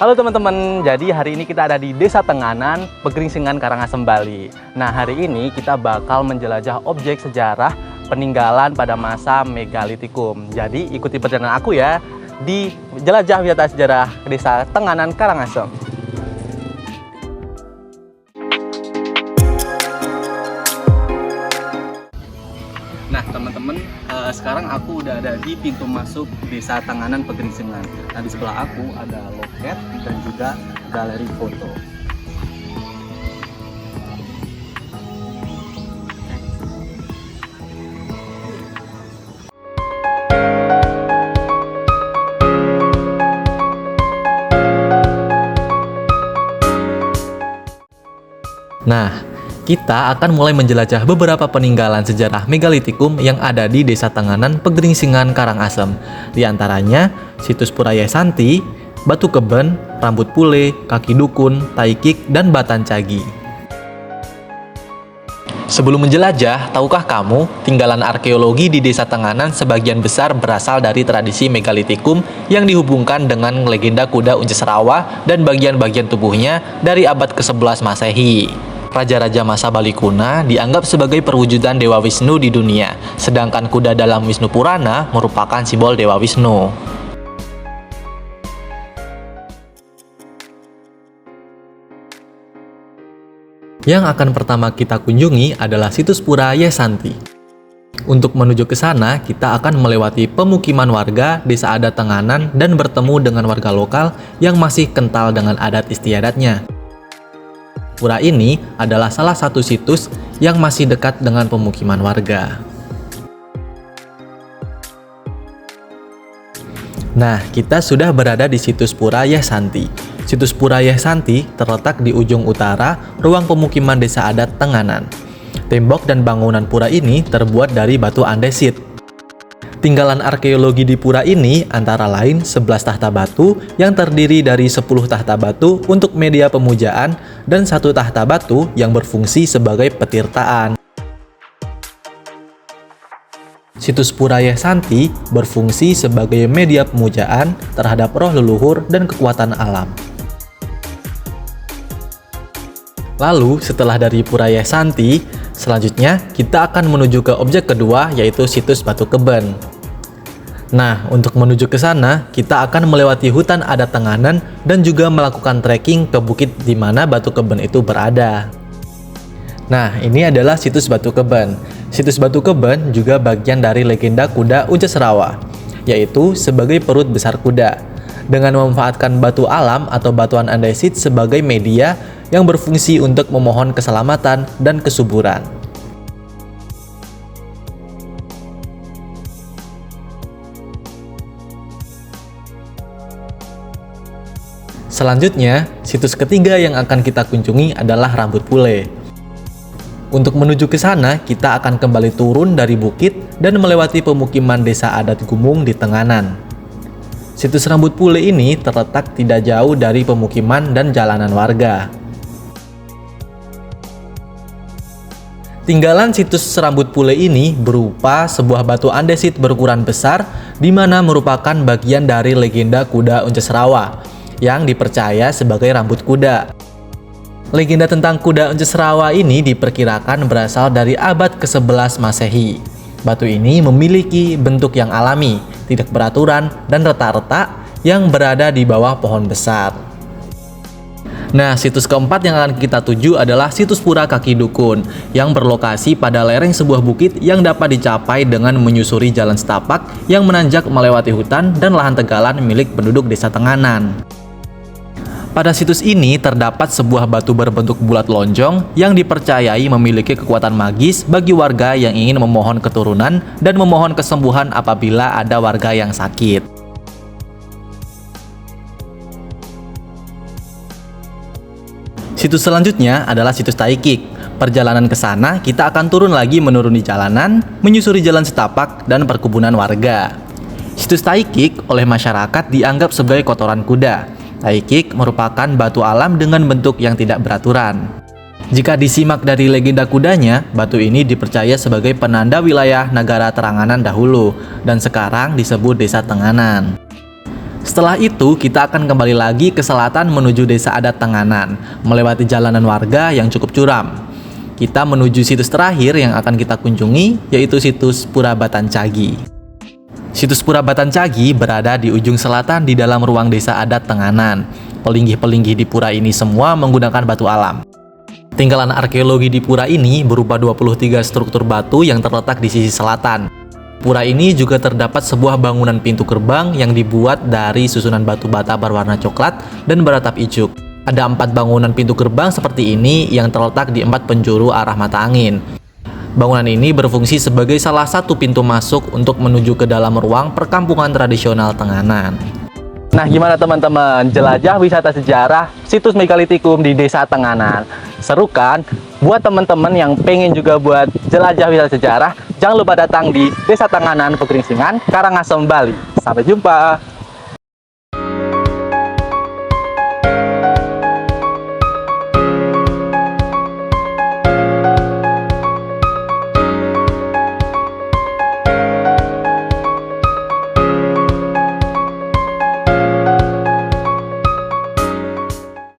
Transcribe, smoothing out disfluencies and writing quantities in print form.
Halo teman-teman, jadi hari ini kita ada di Desa Tenganan, Pegeringsingan, Karangasem, Bali. Nah, hari ini kita bakal menjelajah objek sejarah peninggalan pada masa Megalitikum. Jadi ikuti perjalanan aku ya di jelajah wisata sejarah Desa Tenganan, Karangasem. Nah teman-teman, sekarang aku udah ada di pintu masuk Desa Tenganan, Pegeringsingan. Nah di sebelah aku ada loket dan juga galeri foto. Nah, kita akan mulai menjelajah beberapa peninggalan sejarah Megalitikum yang ada di Desa Tenganan, Pegeringsingan, Karangasem. Di antaranya situs Pura Yai Santi, Batu Keben, Rambut Pule, Kaki Dukun, Taikik, dan Batan Cagi. Sebelum menjelajah, tahukah kamu tinggalan arkeologi di Desa Tenganan sebagian besar berasal dari tradisi Megalitikum yang dihubungkan dengan legenda kuda Unces Rawa dan bagian-bagian tubuhnya dari abad ke-11 Masehi. Raja-raja masa Bali kuna dianggap sebagai perwujudan Dewa Wisnu di dunia, sedangkan kuda dalam Wisnu Purana merupakan simbol Dewa Wisnu. Yang akan pertama kita kunjungi adalah situs Pura Yai Santi. Untuk menuju ke sana, kita akan melewati pemukiman warga Desa Adat Tenganan dan bertemu dengan warga lokal yang masih kental dengan adat istiadatnya. Pura ini adalah salah satu situs yang masih dekat dengan pemukiman warga. Nah, kita sudah berada di situs Pura Yai Santi. Situs Pura Yai Santi terletak di ujung utara ruang pemukiman Desa Adat Tenganan. Tembok dan bangunan pura ini terbuat dari batu andesit. Tinggalan arkeologi di pura ini antara lain 11 tahta batu yang terdiri dari 10 tahta batu untuk media pemujaan dan 1 tahta batu yang berfungsi sebagai petirtaan. Situs Pura Yai Santi berfungsi sebagai media pemujaan terhadap roh leluhur dan kekuatan alam. Lalu setelah dari Pura Yai Santi, selanjutnya kita akan menuju ke objek kedua, yaitu situs Batu Keben. Nah, untuk menuju ke sana, kita akan melewati hutan adat Tenganan dan juga melakukan trekking ke bukit di mana Batu Keben itu berada. Nah, ini adalah situs Batu Keben. Situs Batu Keben juga bagian dari legenda kuda Unces Rawa, yaitu sebagai perut besar kuda. Dengan memanfaatkan batu alam atau batuan andesit sebagai media yang berfungsi untuk memohon keselamatan dan kesuburan. Selanjutnya, situs ketiga yang akan kita kunjungi adalah Rambut Pule. Untuk menuju ke sana, kita akan kembali turun dari bukit dan melewati pemukiman Desa Adat Gumung di Tenganan. Situs Rambut Pule ini terletak tidak jauh dari pemukiman dan jalanan warga. Tinggalan situs Rambut Pule ini berupa sebuah batu andesit berukuran besar di mana merupakan bagian dari legenda kuda Unces Rawa yang dipercaya sebagai rambut kuda. Legenda tentang kuda Unces Rawa ini diperkirakan berasal dari abad ke-11 Masehi. Batu ini memiliki bentuk yang alami, tidak beraturan, dan retak-retak yang berada di bawah pohon besar. Nah, situs keempat yang akan kita tuju adalah situs Pura Kaki Dukun yang berlokasi pada lereng sebuah bukit yang dapat dicapai dengan menyusuri jalan setapak yang menanjak melewati hutan dan lahan tegalan milik penduduk Desa Tenganan. Pada situs ini terdapat sebuah batu berbentuk bulat lonjong yang dipercayai memiliki kekuatan magis bagi warga yang ingin memohon keturunan dan memohon kesembuhan apabila ada warga yang sakit. Situs selanjutnya adalah situs Taikik. Perjalanan ke sana, kita akan turun lagi menuruni jalanan, menyusuri jalan setapak, dan perkebunan warga. Situs Taikik oleh masyarakat dianggap sebagai kotoran kuda. Taikik merupakan batu alam dengan bentuk yang tidak beraturan. Jika disimak dari legenda kudanya, batu ini dipercaya sebagai penanda wilayah negara Teranganan dahulu, dan sekarang disebut Desa Tenganan. Setelah itu, kita akan kembali lagi ke selatan menuju Desa Adat Tenganan, melewati jalanan warga yang cukup curam. Kita menuju situs terakhir yang akan kita kunjungi, yaitu situs Pura Batan Cagi. Situs Pura Batan Cagi berada di ujung selatan di dalam ruang Desa Adat Tenganan. Pelinggih-pelinggih di pura ini semua menggunakan batu alam. Tinggalan arkeologi di pura ini berupa 23 struktur batu yang terletak di sisi selatan. Pura ini juga terdapat sebuah bangunan pintu gerbang yang dibuat dari susunan batu bata berwarna coklat dan beratap ijuk. Ada 4 bangunan pintu gerbang seperti ini yang terletak di 4 penjuru arah mata angin. Bangunan ini berfungsi sebagai salah satu pintu masuk untuk menuju ke dalam ruang perkampungan tradisional Tenganan. Nah, gimana teman-teman? Jelajah wisata sejarah situs megalitikum di Desa Tenganan. Seru kan? Buat teman-teman yang pengen juga buat jelajah wisata sejarah, jangan lupa datang di Desa Tenganan, Pegeringsingan, Karangasem, Bali. Sampai jumpa!